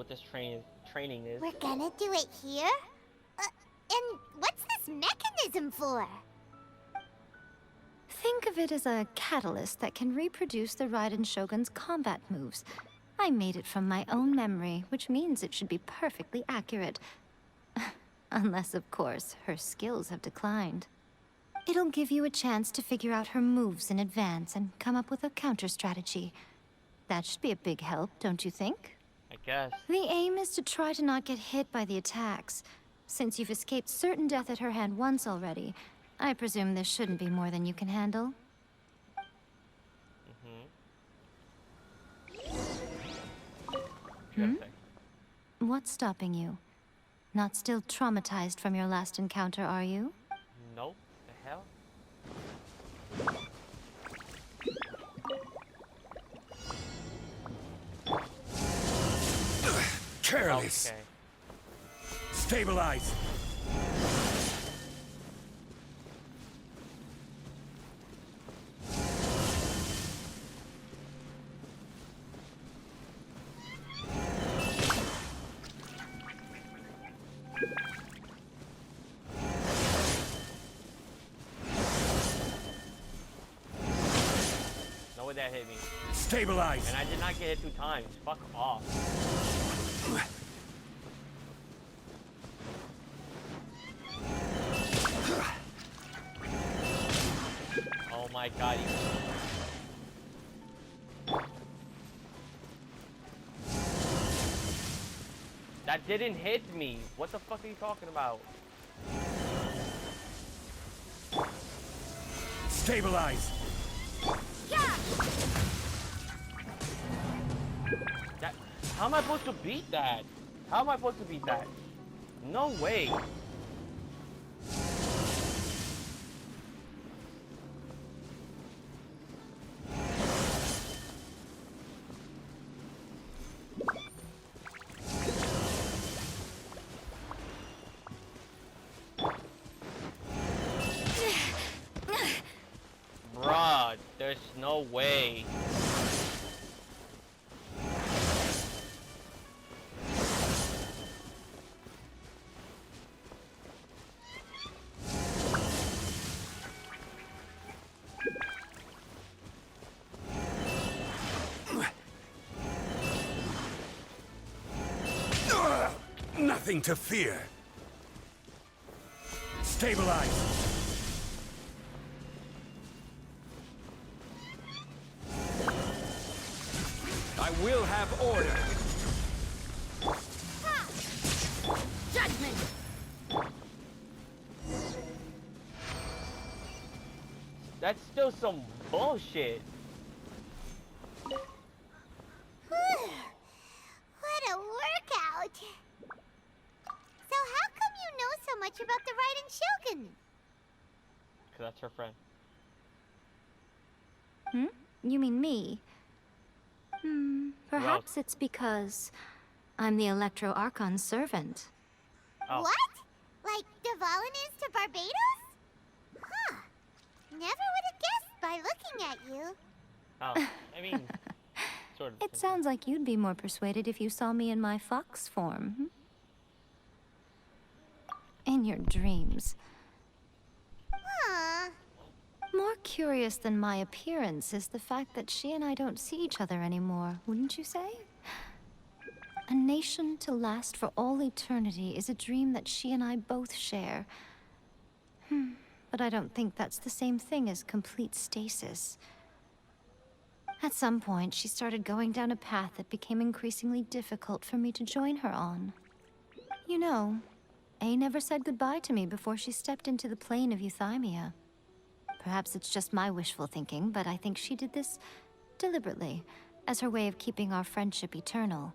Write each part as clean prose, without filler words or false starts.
what this training is. We're gonna do it here? And what's this mechanism for? Think of it as a catalyst that can reproduce the Raiden Shogun's combat moves. I made it from my own memory, which means it should be perfectly accurate. Unless, of course, her skills have declined. It'll give you a chance to figure out her moves in advance and come up with a counter strategy. That should be a big help, don't you think? I guess. The aim is to try to not get hit by the attacks. Since you've escaped certain death at her hand once already, I presume this shouldn't be more than you can handle. What's stopping you? Not still traumatized from your last encounter, are you? Nope. The hell? Careless. Okay. Stabilize. No way that hit me. Stabilize. And I did not get hit 2 times. Fuck off. Oh my god. That didn't hit me. What the fuck are you talking about? Stabilize. That, how am I supposed to beat that? How am I supposed to beat that? No way. Bruh, there's no way. Nothing to fear. Stabilize. I will have order. Judgment! That's still some bullshit. What a workout! So how come you know so much about the Raiden Shogun? Cause that's her friend. You mean me? Perhaps it's because I'm the Electro Archon's servant. Oh. What? Like Devalin is to Barbados? Huh. Never would have guessed by looking at you. Oh, I mean, sort of. It sounds like you'd be more persuaded if you saw me in my fox form. In your dreams. Huh. More curious than my appearance is the fact that she and I don't see each other anymore, wouldn't you say? A nation to last for all eternity is a dream that she and I both share. But I don't think that's the same thing as complete stasis. At some point, she started going down a path that became increasingly difficult for me to join her on. You know, A never said goodbye to me before she stepped into the plane of Euthymia. Perhaps it's just my wishful thinking, but I think she did this deliberately, as her way of keeping our friendship eternal.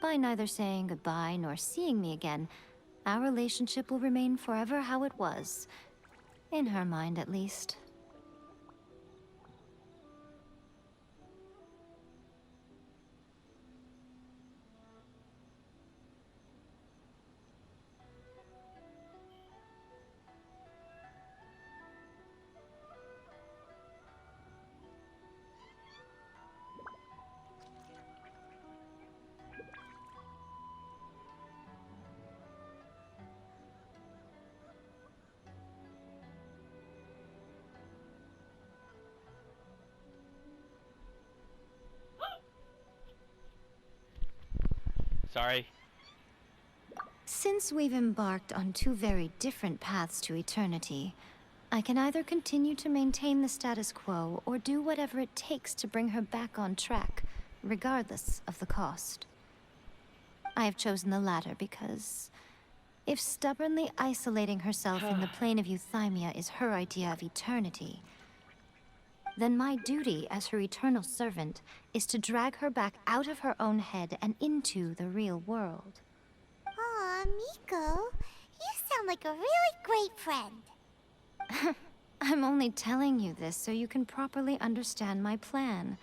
By neither saying goodbye nor seeing me again, our relationship will remain forever how it was. In her mind, at least. sorry. Since we've embarked on two very different paths to eternity, I can either continue to maintain the status quo or do whatever it takes to bring her back on track, regardless of the cost. I have chosen the latter because if stubbornly isolating herself in the plane of euthymia is her idea of eternity, then my duty as her eternal servant is to drag her back out of her own head and into the real world. Aw, Miko, you sound like a really great friend. I'm only telling you this so you can properly understand my plan.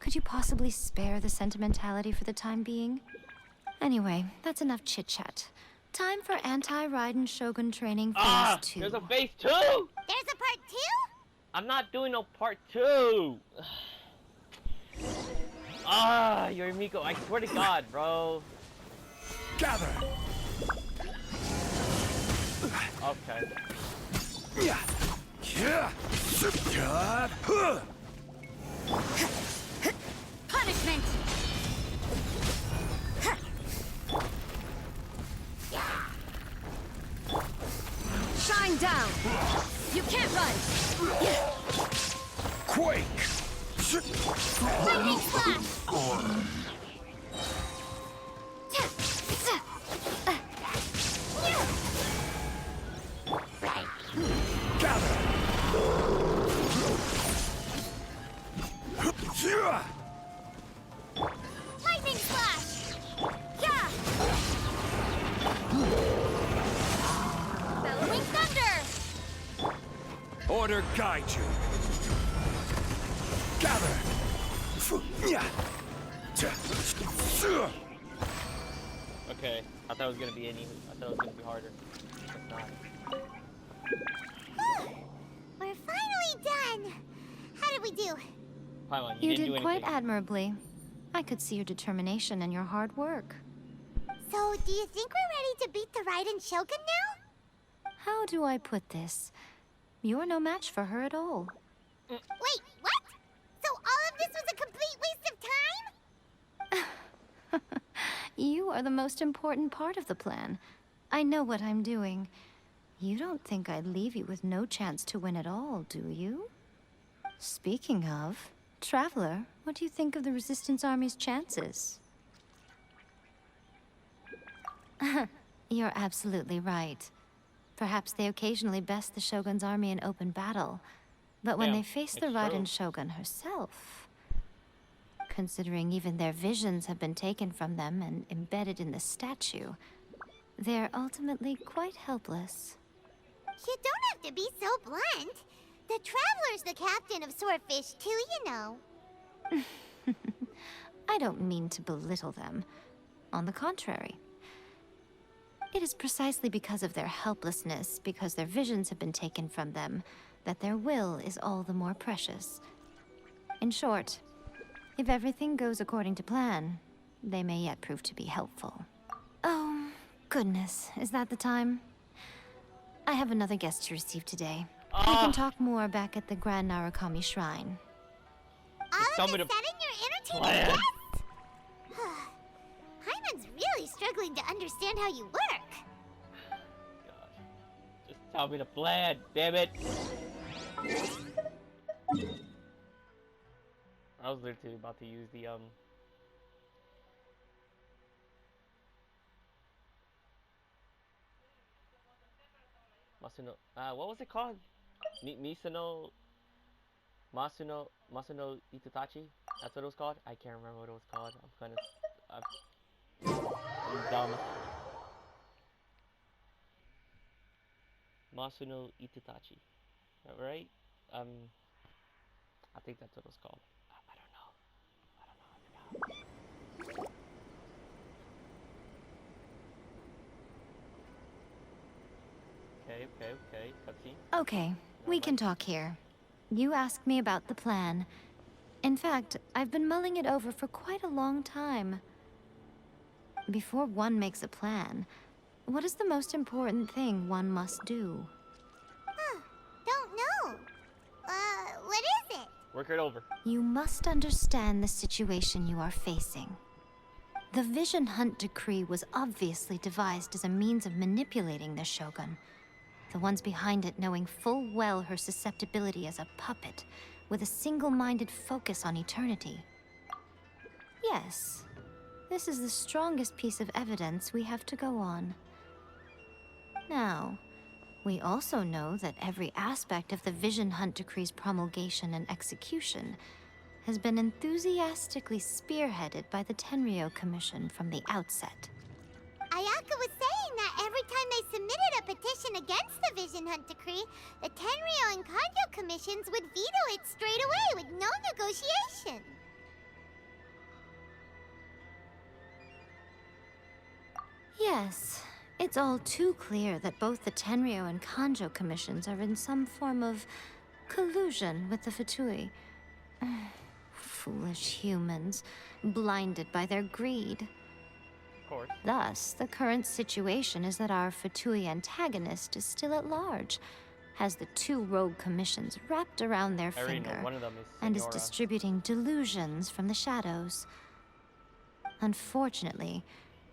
Could you possibly spare the sentimentality for the time being? Anyway, that's enough chit-chat. Time for anti-Raiden Shogun training phase 2. There's a phase 2? There's a part 2? I'm not doing no part 2. Yorimiko, I swear to God, bro. Gather. Okay. Punishment! Shine down! You can't run! Quake. Lightning Slash! Gather. Lightning Slash! Yeah! Bellowing Thunder! Order guide you. Gather. Okay. I thought it was gonna be I thought it was gonna be harder. It's not. We're finally done! How did we do? Paimon, You didn't do did quite anything. admirably. I could see your determination and your hard work. So, do you think we're ready to beat the Raiden Shogun now? How do I put this? You're no match for her at all. Wait, what? So all of this was a complete waste of time? You are the most important part of the plan. I know what I'm doing. You don't think I'd leave you with no chance to win at all, do you? Speaking of, Traveler, what do you think of the Resistance Army's chances? You're absolutely right. Perhaps they occasionally best the Shogun's army in open battle, but when Yeah, they face the it's Raiden true. Shogun herself, considering even their visions have been taken from them and embedded in the statue, they're ultimately quite helpless. You don't have to be so blunt. The Traveler's the captain of Swordfish too, you know. I don't mean to belittle them. On the contrary. It is precisely because of their helplessness, because their visions have been taken from them, that their will is all the more precious. In short, if everything goes according to plan, they may yet prove to be helpful. Oh, goodness, is that the time? I have another guest to receive today. We can talk more back at the Grand Narukami Shrine. All of me a to sudden you're entertaining plan. guests? Hyman's really struggling to understand how you work. God. Just tell me the plan, damn it. I was literally about to use the Masuno, what was it called? Masuno Itutachi? That's what it was called? I can't remember what it was called. I'm dumb. Masuno Itutachi. Right? I think that's what it was called. I don't know. I forgot. Okay. Cutscene. Okay, we can talk here. You asked me about the plan. In fact, I've been mulling it over for quite a long time. Before one makes a plan, what is the most important thing one must do? Don't know. What is it? Work it over. You must understand the situation you are facing. The Vision Hunt Decree was obviously devised as a means of manipulating the Shogun. The ones behind it knowing full well her susceptibility as a puppet, with a single-minded focus on eternity. Yes, this is the strongest piece of evidence we have to go on. Now, we also know that every aspect of the Vision Hunt Decree's promulgation and execution has been enthusiastically spearheaded by the Tenryou Commission from the outset. Ayaka was saying that every time they submitted a petition against the Vision Hunt Decree, the Tenryou and Kanjo commissions would veto it straight away with no negotiation. Yes, it's all too clear that both the Tenryou and Kanjo commissions are in some form of collusion with the Fatui. Foolish humans, blinded by their greed. Of course. Thus, the current situation is that our Fatui antagonist is still at large, has the two rogue commissions wrapped around their I already know finger, one of them is and is Senora. distributing delusions from the shadows. Unfortunately,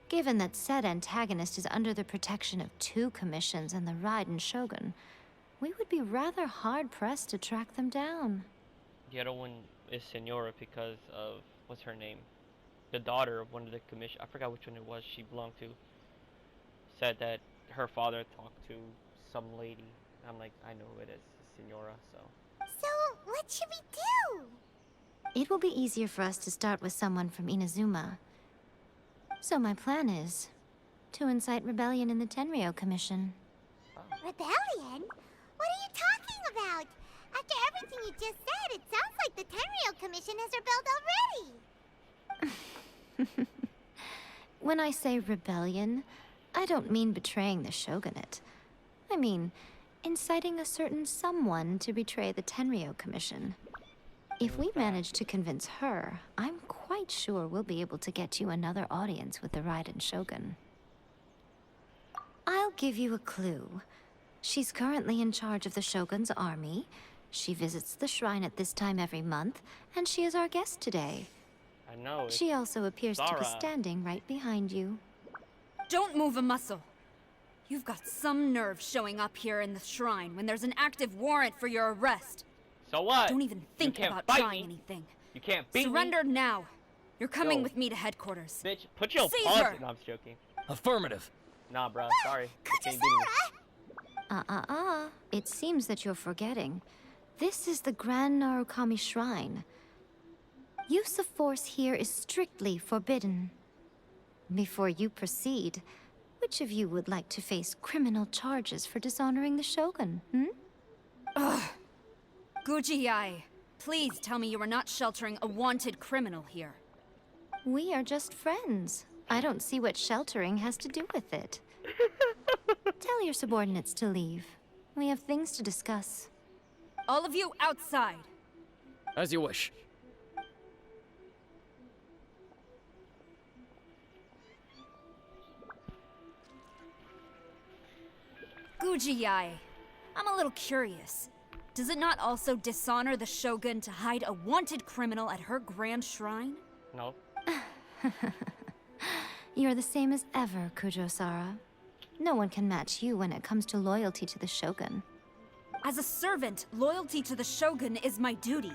given that said antagonist is under the protection of two commissions and the Raiden Shogun, we would be rather hard-pressed to track them down. The other one is Senora because of, what's her name? The daughter of one of the commission, I forgot which one it was she belonged to, said that her father talked to some lady. I'm like, I know who it is, Senora, so. So, what should we do? It will be easier for us to start with someone from Inazuma. So my plan is to incite rebellion in the Tenryou Commission. Rebellion? What are you talking about? After everything you just said, it sounds like the Tenryou Commission has rebelled already. When I say rebellion, I don't mean betraying the shogunate. I mean inciting a certain someone to betray the Tenryou Commission. If we manage to convince her, I'm quite sure we'll be able to get you another audience with the Raiden Shogun. I'll give you a clue. She's currently in charge of the Shogun's army. She visits the shrine at this time every month, and she is our guest today. I know. She also appears to be Zara. standing right behind you. Don't move a muscle. You've got some nerve showing up here in the shrine when there's an active warrant for your arrest. So what? Don't even think can't about fight trying me. anything. You can't beat Surrender me. now. You're coming Yo. with me to headquarters. Bitch, put your Seize paws her. in. No, I'm just joking. Affirmative. Nah, bro, sorry. You can't beat me. It seems that you're forgetting. This is the Grand Narukami Shrine. Use of force here is strictly forbidden. Before you proceed, which of you would like to face criminal charges for dishonoring the Shogun, Guji-ai, please tell me you are not sheltering a wanted criminal here. We are just friends. I don't see what sheltering has to do with it. Tell your subordinates to leave. We have things to discuss. All of you outside. As you wish. Guji-ai, I'm a little curious. Does it not also dishonor the Shogun to hide a wanted criminal at her grand shrine? No. You're the same as ever, Kujo-Sara. No one can match you when it comes to loyalty to the Shogun. As a servant, loyalty to the Shogun is my duty.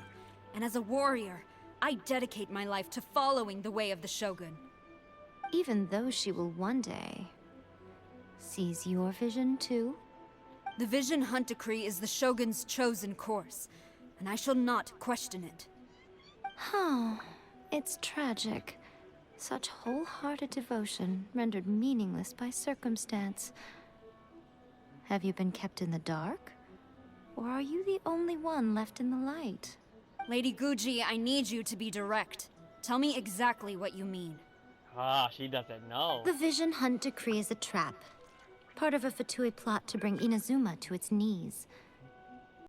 And as a warrior, I dedicate my life to following the way of the Shogun. Even though she will one day seize your vision too? The Vision Hunt Decree is the Shogun's chosen course, and I shall not question it. It's tragic. Such wholehearted devotion rendered meaningless by circumstance. Have you been kept in the dark? Or are you the only one left in the light? Lady Guji, I need you to be direct. Tell me exactly what you mean. Ah, she doesn't know. The Vision Hunt Decree is a trap. Part of a Fatui plot to bring Inazuma to its knees.